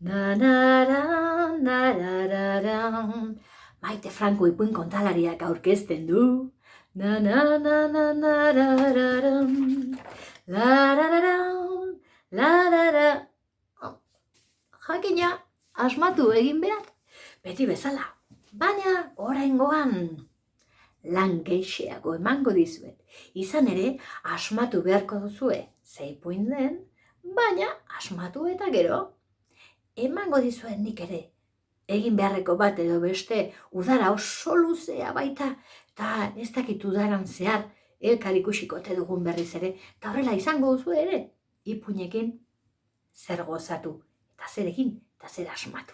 Nanaran, narararan. Maite Franco ipuin kontalariak aurkezten du. Nanananarararan. Larararan, larara. Jakina, asmatu egin behar, beti bezala. Baina, oraingoan lan gehixeago emango dizuet. Izan ere, asmatu beharko duzue zeipuin den, baina asmatu eta gero, emango dizuet nik ere. Egin beharreko bat edo beste, udara oso luzea baita, eta ez dakit udaran zehar, elkar ikusiko ote dugun berriz ere, eta horrela izango duzu ere, ipuinekin zer gozatu, eta zer egin, eta zer asmatu.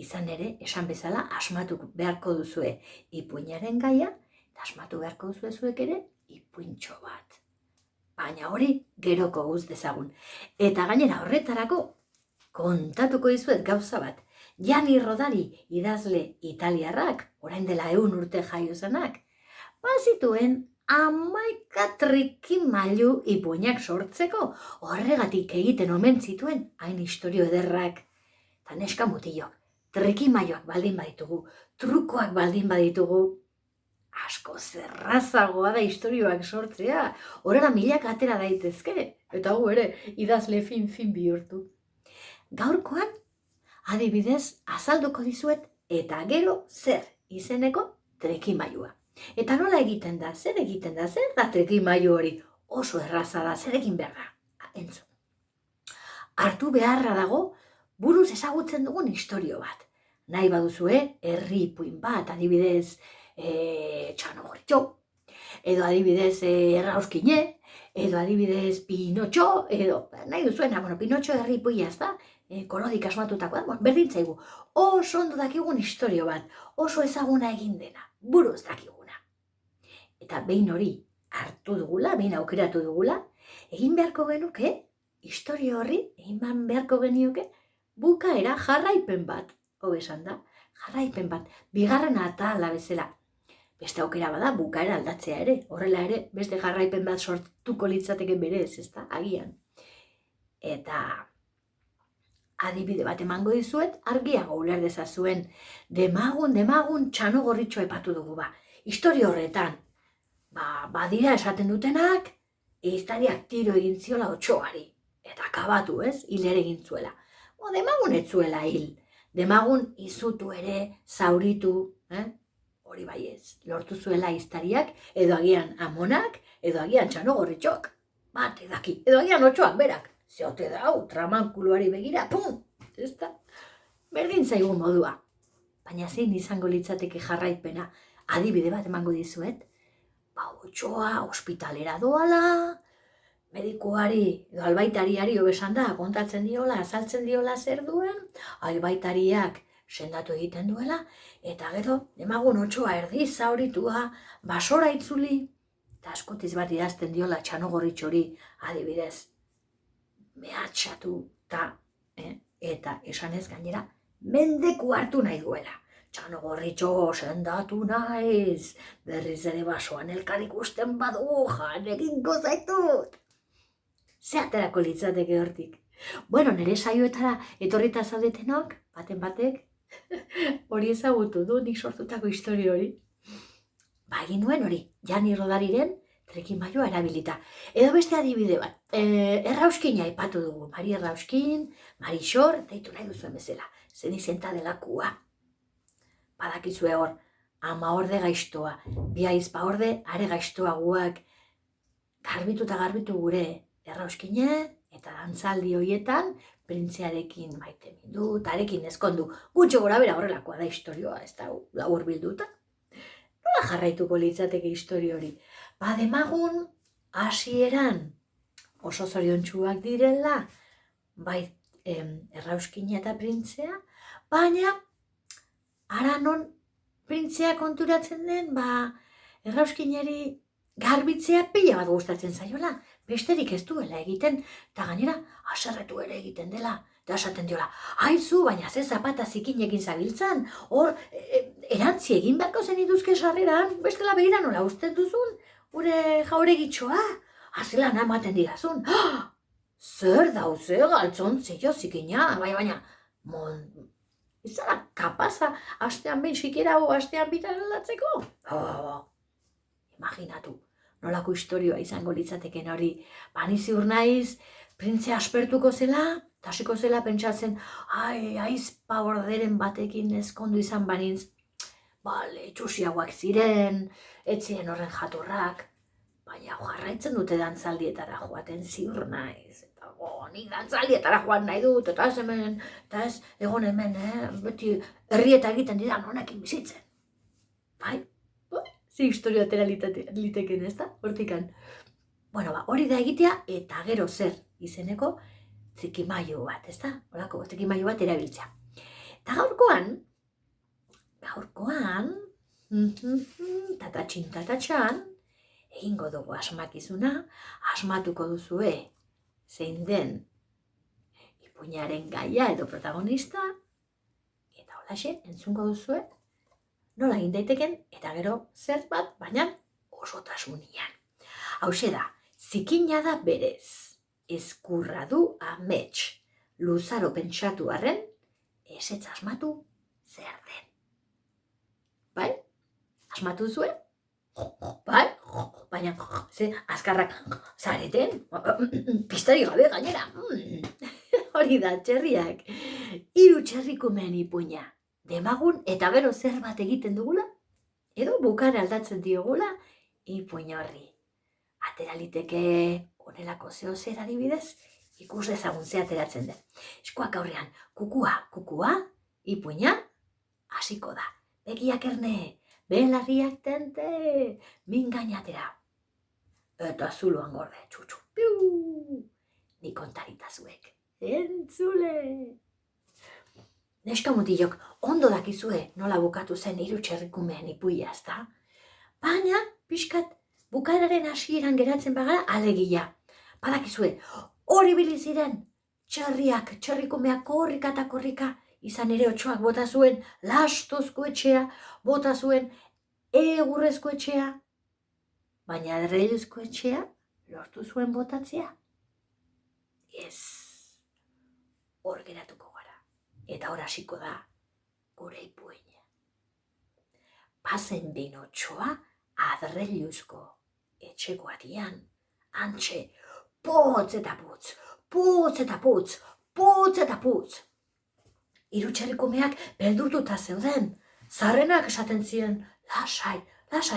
Izan ere, esan bezala, asmatu beharko duzue ipuinaren gaia, eta asmatu beharko duzue zuek ere, ipuintxo bat. Baina hori, geroko guz dezagun. Eta gainera horretarako, kontatuko dizuet gauza bat. Gianni Rodari idazle italiarrak, orain dela 100 urte jaio zenak, bazituen 11 trikimailu ipuinak sortzeko, horregatik egiten omen zituen hain istorio ederrak. Eta neska mutilok, trikimailuak baldin baditugu, trukoak baldin baditugu, asko zerrazagoa da istorioak sortzea, horrela milak atera daitezke, eta gu ere idazle fin bihurtu. Gaurkoan, adibidez, azalduko dizuet, eta gero zer izeneko trikimailua. Eta nola egiten da, zer da trikimailu hori? Oso erraza da, zer egin behar da? Entzun. Hartu beharra dago, buruz ezagutzen dugun istorio bat. Nahi baduzue, herri ipuin bat, adibidez, Txano Gorritxo, edo adibidez Errauskine, edo adibidez Pinotxo, edo nahi duzuena, Pinotxo herri ipuia ez da, kolodik asmatutakoa, berdin zaigu, oso ondo dakigun istorio bat, oso ezaguna egin dena, buruz dakiguna. Eta behin hori hartu dugula, behin aukeratu dugula, egin beharko genuke, istorio horri, egin beharko genioke, bukaera jarraipen bat, esan da, jarraipen bat, bigarren atala bezala. Beste aukera bada, bukaera aldatzea ere, horrela ere, beste jarraipen bat sortuko litzateke berez, ez da, agian. Eta adibide bat emango dizuet, argiago uler dezazuen, demagun Txano Gorritxo epatu dugu ba. Historio horretan, badira esaten dutenak, ehiztariak tiro egin ziola Otxoari, eta akabatu ez, hil ere egin zuela. Demagun ez zuela hil, demagun izutu ere, zauritu, hori bai ez, lortu zuela ehiztariak, edo agian Amonak, edo agian Txano Gorritxok, bat edaki, edo agian Otxoak berak, zeote dau, tramankuluari begira, pum, ez da, berdin zaigu modua. Baina zein izango litzateke jarraipena, adibide bat emango dizuet, Otxoa ospitalera doala, medikuari, edo albaitariari hobesan da, kontatzen diola, azaltzen diola zer duen, albaitariak sendatu egiten duela, eta gero, demagun Otxoa erdi zauritua, basora itzuli, eta askotiz bat idazten diola Txano Gorritxori, adibidez, mehatxatu eta esanez gainera, mendeku hartu nahi duela. Txano Gorritxo, sendatu naiz, berriz ere basoan elkar ikusten badu, jan egingo zaitut. Ze aterako litzateke hortik. Bueno, nire saioetara etorrita zaudetenok, baten batek, hori ezagutu du, nik sortutako historio hori. Egin duen hori, Gianni Rodariren trikimailua erabilita. Edo beste adibide bat, Errauskina aipatu dugu, Mari Errauskin, Marixor, deitu nahi duzuen bezala, Zenizenta delakua. Badakizue hor, ama orde gaiztoa, bi aizpa orde, are gaiztoa guak, garbitu gure Errauskine, eta dantzaldi horietan, printzearekin maite mindu, tarekin ezkondu, gutxo gora bera horrelakoa da historioa, ez da labur bilduta. Nola jarraituko litzateke historio hori? Demagun, hasieran oso zoriontsuak direla, bai Errauskina eta printzea, baina ara non printzea konturatzen den, Errauskinari garbitzea pila bat gustatzen zaiola, besterik ez duela egiten, eta gainera haserretu ere egiten dela, eta esaten diola, haizu, baina ze zapata zikinekin zabiltzan, hor, erantzi egin beharko zen iduzke sarreran, bestela begira nola usten duzun, gure jauregitxoa, azelan ematen didazun, zer dauze galtzon zio zikina, baina izara kapaza astean behin sikera o astean bitan aldatzeko? Imaginatu, nolako historioa izango litzateken hori. Bani ziur naiz, printze aspertuko zela, tasiko zela pentsatzen, aizpa orderen batekin ezkondu izan banintz. Bale, txusiagoak ziren, etzien horren jatorrak, baina jarraitzen dute dantzaldietara joaten ziur naiz. Eta nik dantzaldietara joan nahi dut, eta ez hemen, eta ez egon hemen, beti herrieta egiten didan honekin bizitzen. Bai, zi historio atera liteken, ez da, hortikan. Bueno, hori da egitea, eta gero zer izeneko trikimailu bat, ez da? Horako, trikimailu bat erabiltzea. Eta gaurkoan, tatatxin, egingo dugu asmakizuna, asmatuko duzue zein den ipuinaren gaia edo protagonista, eta holaxe, entzungo duzue, nola egin daiteken, eta gero zer bat, baina osotasunian. Hauxe da, zikina da berez, ezkurra du amets, luzaro pentsatu arren, ezetz asmatu zer den. Bai? Asmatu zuen? Bai? Baina, azkarrak zareten? Pistari gabe gainera. Hori da, txerriak. 3 txerrikumen ipuina. Demagun eta gero zer bat egiten dugula? Edo bukara aldatzen diogula ipuin horri. Atera liteke honelako zer adibidez, ikus dezagun ze ateratzen den. Eskuak aurrean, kukua, ipuina, hasiko da. Begiak erne, belarriak tente, min gainatera. Eta zuloan gorde, txutxu, piu! Ni kontarita zuek, entzule! Neska mutilok, ondo dakizue nola bukatu zen 3 txerrikumeen ipuia, ezta? Baina, pixkat, bukaeraren hasieran geratzen bagara alegia. Badakizue, hori biliziren, txerrikumeak korrika eta korrika, izan ere otsoak bota zuen lastozko etxea, bota zuen egurrezko etxea, baina adreiluzko etxea lortu zuen botatzea. Ez, hor geratuko gara, eta hor hasiko da gure ipuina. Pazen behin otsoa adreiluzko etxeko atian, antxe, putz eta putz, putz eta putz, putz eta putz. 3 txerrikumeak beldurtuta zeuden, zarrenak esaten ziren, lasai,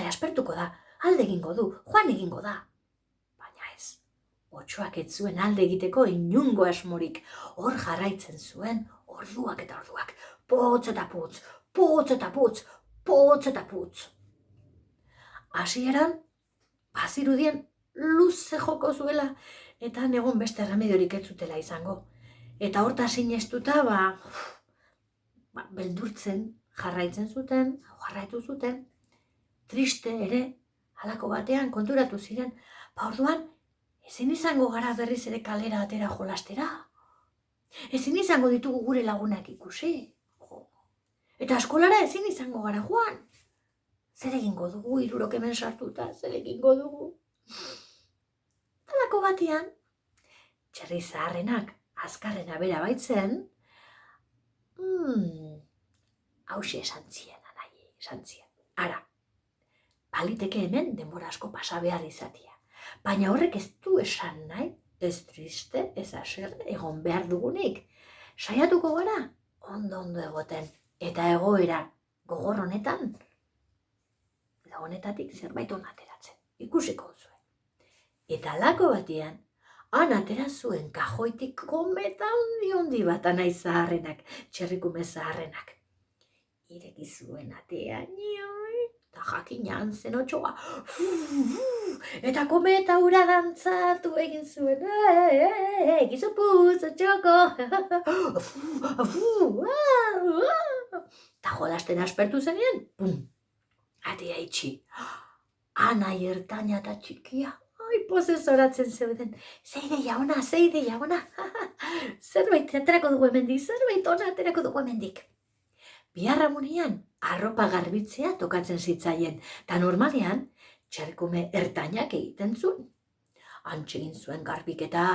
aspertuko da, alde egingo du, joan egingo da. Baina ez, otsoak ez zuen alde egiteko inungo asmorik, hor jarraitzen zuen, orduak eta orduak, putz eta putz, putz eta putz, putz eta putz. Hasieran, bazirudien luze joko zuela, eta egon beste remediorik ez zutela izango. Eta horta sinestuta, beldurtzen jarraitzen zuten, jarraitu zuten, triste ere, halako batean konturatu ziren, orduan, ezin izango gara berriz ere kalera atera jolastera. Ezin izango ditugu gure lagunak ikusi. Eta eskolara ezin izango gara joan. Zer egingo dugu, 3 hemen sartuta, zer egingo dugu. Halako batean, txerri zaharrenak azkarrena bera baitzen, hauxe esan zien, anai, esan zien. Ara, baliteke hemen denbora asko pasa behar izatea. Baina horrek ez du esan nahi, ez triste, ez haserre, egon behar dugunik. Saiatuko gara, ondo egoten, eta egoera gogor honetan, honetatik zerbait hon ateratzen, ikusiko zuen. Eta lako batean, han atera zuen kajoitik kometa ondi bat anai zaharrenak, txerrikume zaharrenak. Ireki zuen atea, eta jakinan zen otsoa, eta kometa hura dantzatu egin zuen, gizu puz, otxoko, eta jolasten aspertu zenean, pum, atea itxi, anai ertaina eta txikia, pozez oratzen zeuden, zeideia ona, zerbait aterako dugu hemendik, zerbait ona aterako dugu hemendik. Biharramunean, arropa garbitzea tokatzen zitzaien, eta normalean, txerrikume ertainak egiten zuen. Antxe egin zuen garbiketa,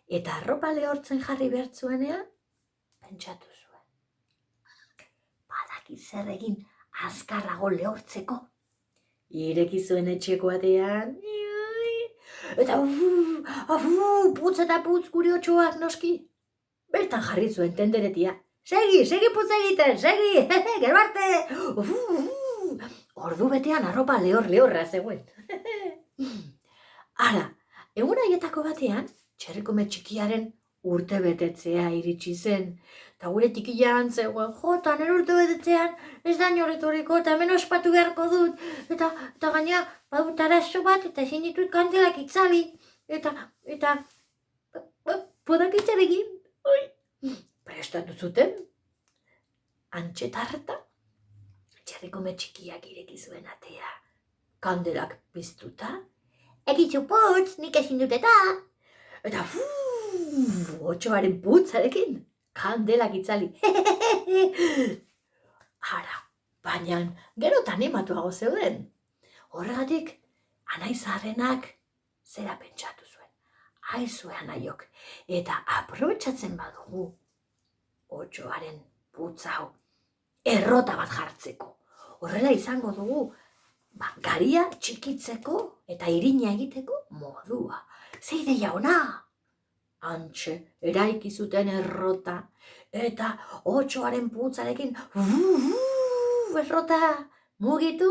eta arropa lehortzen jarri behar zuenean, pentsatu zuen. dakit zer egin azkarrago lehortzeko. Ireki zuen etxeko atean, eta putz eta putz gure otxoak noski. Bertan jarri zuen tenderetia. Segi putz egiten, segi, gero arte. Ordu betean arropa lehorra zegoen. Hala, egun haietako batean, txerrikume txikiaren urte betetzea iritsi zen. Eta gure tikian zegoen, jota, nire urte betetzean, ez da inorretoriko, eta hemen ospatu beharko dut. Eta gaina, badut arazo bat, eta ezin ditut kandelak itzali. Eta, podak itxarekin. Prestatu zuten, antxetarta, txerrikume txikiak ireki zuen atea. Kandelak piztuta, egitzu putz, nik ezin dut eta otxoaren putzarekin, kandelak itzali. Ara, baina gero animatuago zeuden. Horregatik, anaizarenak zera pentsatu zuen. Aizue anaiok, eta aprobetxatzen badugu otxoaren putza hau errota bat jartzeko. Horrela izango dugu, garia txikitzeko eta irina egiteko modua. Ze ideia ona! Antxe, eraiki zuten errota, eta otxoaren putzarekin errota mugitu,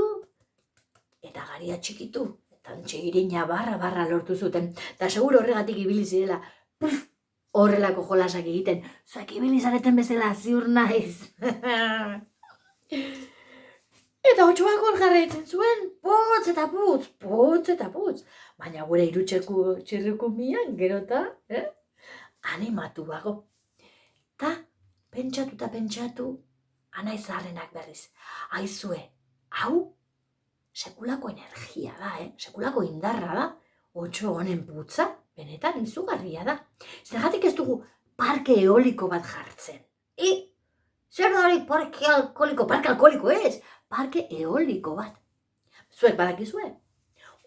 eta garia txikitu, eta antxe irina barra lortu zuten. Eta seguro horregatik ibili zirela, horrelako jolasak egiten, zuek ibili zareten bezala ziur naiz. Eta otxoak hor jarraitzen zuen, putz eta putz. Baina gure irutxeko txerrikumian gerota, animatuago. Ta pentsatu, anaizarenak berriz. Aizue, hau sekulako energia da, sekulako indarra da, otxo honen putza, benetan izugarria da. Zergatik ez dugu parke eoliko bat jartzen. Zer da hori parke alkoholiko ez? Parke eoliko bat. Zuek badakizue?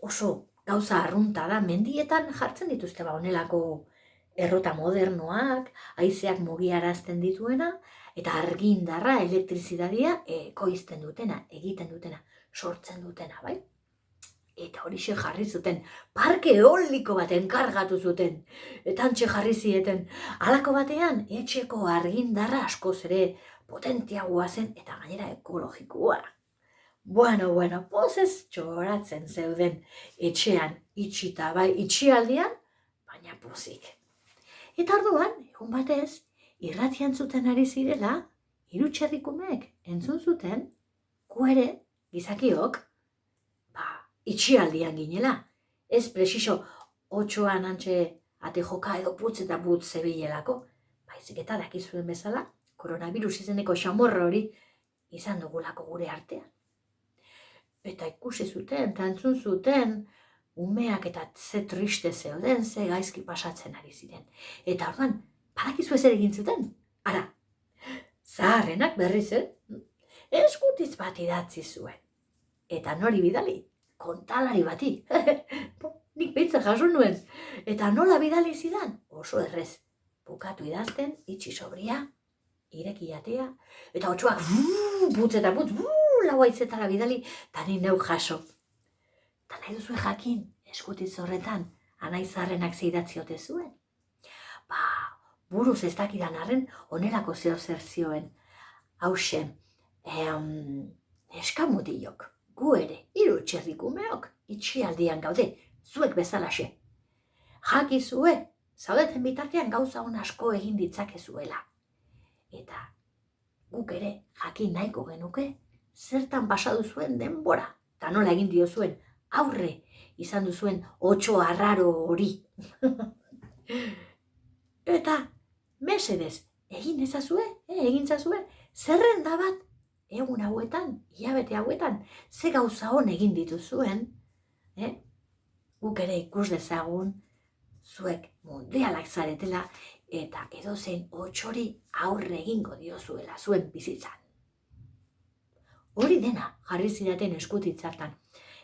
Oso gauza arrunta da, mendietan jartzen dituzte honelako errota modernoak, haizeak mugiarazten dituena, eta argindarra, elektrizidadia ekoizten dutena, egiten dutena, sortzen dutena, bai? Eta horixe jarri zuten, parke eoliko bat enkargatu zuten. Eta antxe jarri zieten, halako batean, etxeko argindarra askoz ere potentiagoa zen eta gainera ekologikoa. Bueno, pozez txoratzen zeuden etxean itxita, bai, itxialdian, baina pozik. Eta orduan, egun batez, irratian zuten ari zirela, irutxerrikumek entzun zuten, gu ere, gizakiok, itxialdian ginela. Ez presiso otxoan antxe ate joka edo putz eta putz zebilelako. Baizik eta dakizuen bezala, koronavirus izeneko xamorra hori izan dugulako gure artean. Eta ikusi zuten, eta entzun zuten, umeak eta ze triste zeuden, ze gaizki pasatzen ari ziren. Eta orduan, badakizu ez ere egin zuten? Ara, zaharrenak berriz, eskutitz bat idatzi zuen. Eta nori bidali? Kontalari bati. Nik behintzen jaso nuen. Eta nola bidali zidan? Oso errez. Bukatu idazten, itxi sobria, ireki atea, eta otxoak putz eta putz, lau haizetara bidali, eta ni neu jaso. Eta nahi duzue jakin, eskutitz horretan, anaizarrenak zeidatziote zuen. Buruz ez dakidan arren, onelako zeo zer zioen. Hauxe, neskamutilok. Gu ere, irutxerrikumeok, itxialdian gaude, zuek bezalaxe. Jakizue, zaudeten bitartean gauza hon asko egin ditzakezuela. Eta guk ere jakin nahiko genuke, zertan pasadu zuen denbora, eta nola egin diozuen aurre izan duzuen otxo arraro hori. Eta, mesedez, egin ezazue, zerrenda bat, egun hauetan, hilabete hauetan, ze gauza hon egin dituzuen, guk ere ikus dezagun, zuek mundialak zaretela, eta edozein otxori aurre egingo diozuela zuen bizitzan. Hori dena jarri zidaten eskutitzartan,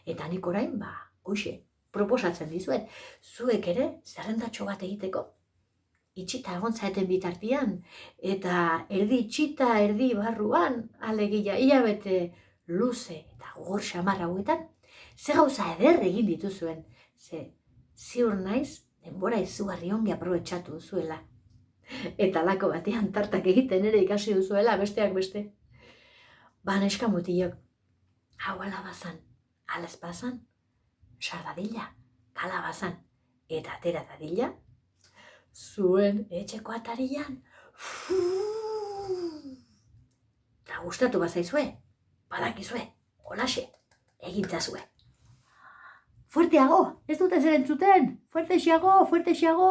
eta nik orain, hoxe, proposatzen dizuet, zuek ere zerrendatxo bat egiteko, itxita egon zaeten bitartian, eta erdi itxita, erdi barruan, alegia hilabete luze eta gogor xamar hauetan, ze gauza eder egin dituzuen, ze ziur naiz denbora izugarri ongi aprobetxatu duzuela. Eta lako batean tartak egiten ere ikasi duzuela besteak beste. Ba, neska mutilok, hau alabazan, alazpazan, sardadila, kalabazan, eta atera dadila, zuen etxeko atarian, eta gustatu bazaizue, badakizue, holaxe, egintzazue. Fuerteago, ez dute zer entzuten, fuertexeago, fuertexeago.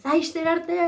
Zaizter arte.